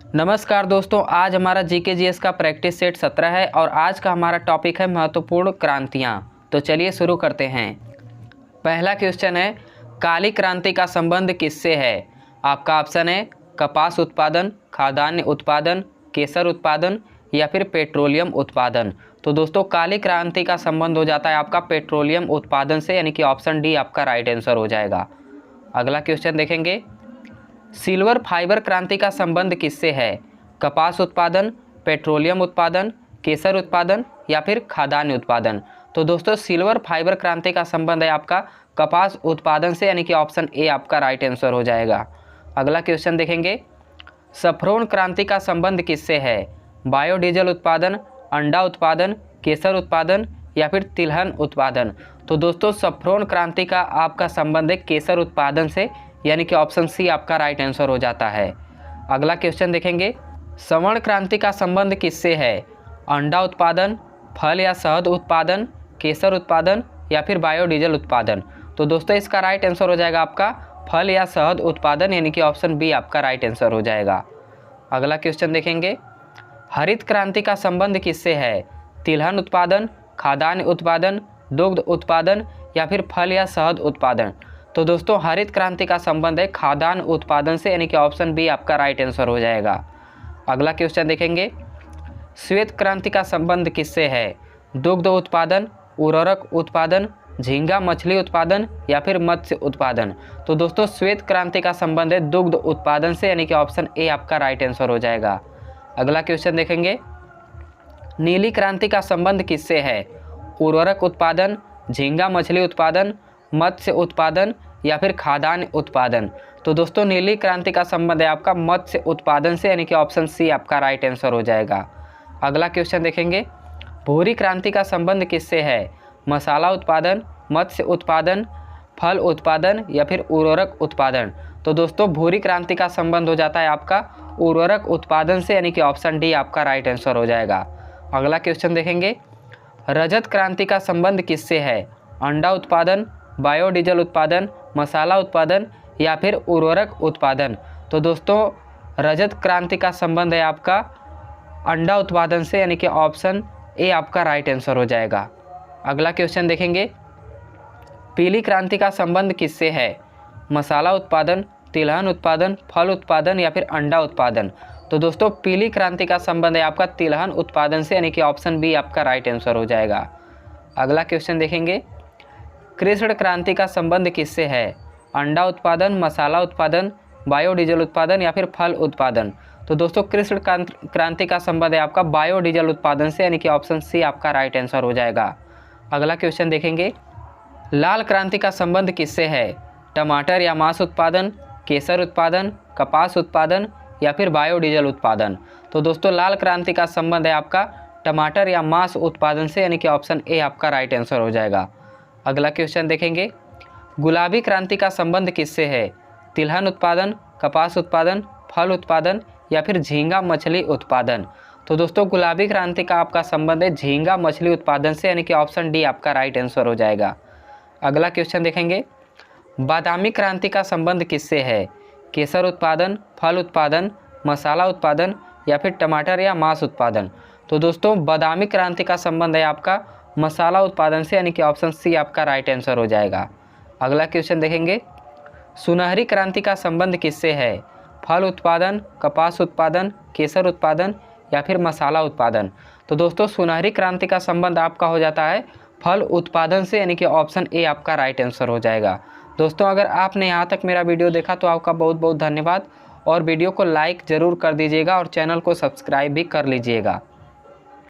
नमस्कार दोस्तों, आज हमारा जीके जीएस का प्रैक्टिस सेट 17 है और आज का हमारा टॉपिक है महत्वपूर्ण क्रांतियाँ। तो चलिए शुरू करते हैं। पहला क्वेश्चन है, काली क्रांति का संबंध किससे है? आपका ऑप्शन है कपास उत्पादन, खाद्यान्न उत्पादन, केसर उत्पादन या फिर पेट्रोलियम उत्पादन। तो दोस्तों काली क्रांति का संबंध हो जाता है आपका पेट्रोलियम उत्पादन से, यानी कि ऑप्शन डी आपका राइट आंसर हो जाएगा। अगला क्वेश्चन देखेंगे, सिल्वर फाइबर क्रांति का संबंध किससे है? कपास उत्पादन, पेट्रोलियम उत्पादन, केसर उत्पादन या फिर खाद्यान्न उत्पादन। तो दोस्तों सिल्वर फाइबर क्रांति का संबंध है आपका कपास उत्पादन से, यानी कि ऑप्शन ए आपका राइट आंसर हो जाएगा। अगला क्वेश्चन देखेंगे, सफ्रोन क्रांति का संबंध किससे है? बायोडीजल उत्पादन, अंडा उत्पादन, केसर उत्पादन या फिर तिलहन उत्पादन। तो दोस्तों सफ्रोन क्रांति का आपका संबंध है केसर उत्पादन से, यानी कि ऑप्शन सी आपका राइट आंसर हो जाता है। अगला क्वेश्चन देखेंगे, स्वर्ण क्रांति का संबंध किससे है? अंडा उत्पादन, फल या शहद उत्पादन, केसर उत्पादन या फिर बायोडीजल उत्पादन। तो दोस्तों इसका राइट आंसर हो जाएगा आपका फल या शहद उत्पादन, यानी कि ऑप्शन बी आपका राइट आंसर हो जाएगा। अगला क्वेश्चन देखेंगे, हरित क्रांति का संबंध किससे है? तिलहन उत्पादन, खाद्यान्न उत्पादन, दुग्ध उत्पादन या फिर फल या शहद उत्पादन। तो दोस्तों हरित क्रांति का संबंध है खाद्यान्न उत्पादन से, यानी कि ऑप्शन बी आपका राइट आंसर हो जाएगा। अगला क्वेश्चन देखेंगे, श्वेत क्रांति का संबंध किससे है? दुग्ध उत्पादन, उर्वरक उत्पादन, झींगा मछली उत्पादन या फिर मत्स्य उत्पादन। तो दोस्तों श्वेत क्रांति का संबंध है दुग्ध उत्पादन से, यानी कि ऑप्शन ए आपका राइट आंसर हो जाएगा। अगला क्वेश्चन देखेंगे, नीली क्रांति का संबंध किससे है? उर्वरक उत्पादन, झींगा मछली उत्पादन, मत्स्य उत्पादन या फिर खाद्यान्न उत्पादन। तो दोस्तों नीली क्रांति का संबंध है आपका मत्स्य उत्पादन से, यानी कि ऑप्शन सी आपका राइट आंसर हो जाएगा। अगला क्वेश्चन देखेंगे, भूरी क्रांति का संबंध किससे है? मसाला उत्पादन, मत्स्य उत्पादन, फल उत्पादन या फिर उर्वरक उत्पादन। तो दोस्तों भूरी क्रांति का संबंध हो जाता है आपका उर्वरक उत्पादन से, यानी कि ऑप्शन डी आपका राइट आंसर हो जाएगा। अगला क्वेश्चन देखेंगे, रजत क्रांति का संबंध किससे है? अंडा उत्पादन, बायोडीजल उत्पादन, मसाला उत्पादन या फिर उर्वरक उत्पादन। तो दोस्तों रजत क्रांति का संबंध है आपका अंडा उत्पादन से, यानी कि ऑप्शन ए आपका राइट आंसर हो जाएगा। अगला क्वेश्चन देखेंगे, पीली क्रांति का संबंध किससे है? मसाला उत्पादन, तिलहन उत्पादन, फल उत्पादन या फिर अंडा उत्पादन। तो दोस्तों पीली क्रांति का संबंध है आपका तिलहन उत्पादन से, यानी कि ऑप्शन बी आपका राइट आंसर हो जाएगा। अगला क्वेश्चन देखेंगे, कृष्ण क्रांति का संबंध किससे है? अंडा उत्पादन, मसाला उत्पादन, बायोडीजल उत्पादन या फिर फल उत्पादन। तो दोस्तों कृष्ण क्रांति का संबंध है आपका बायोडीजल उत्पादन से, यानी कि ऑप्शन सी आपका राइट आंसर हो जाएगा। अगला क्वेश्चन देखेंगे, लाल क्रांति का संबंध किससे है? टमाटर या मांस उत्पादन, केसर उत्पादन, कपास उत्पादन या फिर बायोडीजल उत्पादन। तो दोस्तों लाल क्रांति का संबंध है आपका टमाटर या मांस उत्पादन से, यानी कि ऑप्शन ए आपका राइट आंसर हो जाएगा। अगला क्वेश्चन देखेंगे, गुलाबी क्रांति का संबंध किससे है? तिलहन उत्पादन, कपास उत्पादन, फल उत्पादन या फिर झींगा मछली उत्पादन। तो दोस्तों गुलाबी क्रांति का आपका संबंध है झींगा मछली उत्पादन से, यानी कि ऑप्शन डी आपका राइट आंसर हो जाएगा। अगला क्वेश्चन देखेंगे, बादामी क्रांति का संबंध किससे है? केसर उत्पादन, फल उत्पादन, मसाला उत्पादन या फिर टमाटर या मांस उत्पादन। तो दोस्तों बादामी क्रांति का संबंध है आपका मसाला उत्पादन से, यानी कि ऑप्शन सी आपका राइट आंसर हो जाएगा। अगला क्वेश्चन देखेंगे, सुनहरी क्रांति का संबंध किससे है? फल उत्पादन, कपास उत्पादन, केसर उत्पादन या फिर मसाला उत्पादन। तो दोस्तों सुनहरी क्रांति का संबंध आपका हो जाता है फल उत्पादन से, यानी कि ऑप्शन ए आपका राइट आंसर हो जाएगा। दोस्तों अगर आपने यहाँ तक मेरा वीडियो देखा तो आपका बहुत बहुत धन्यवाद और वीडियो को लाइक ज़रूर कर दीजिएगा और चैनल को सब्सक्राइब भी कर लीजिएगा।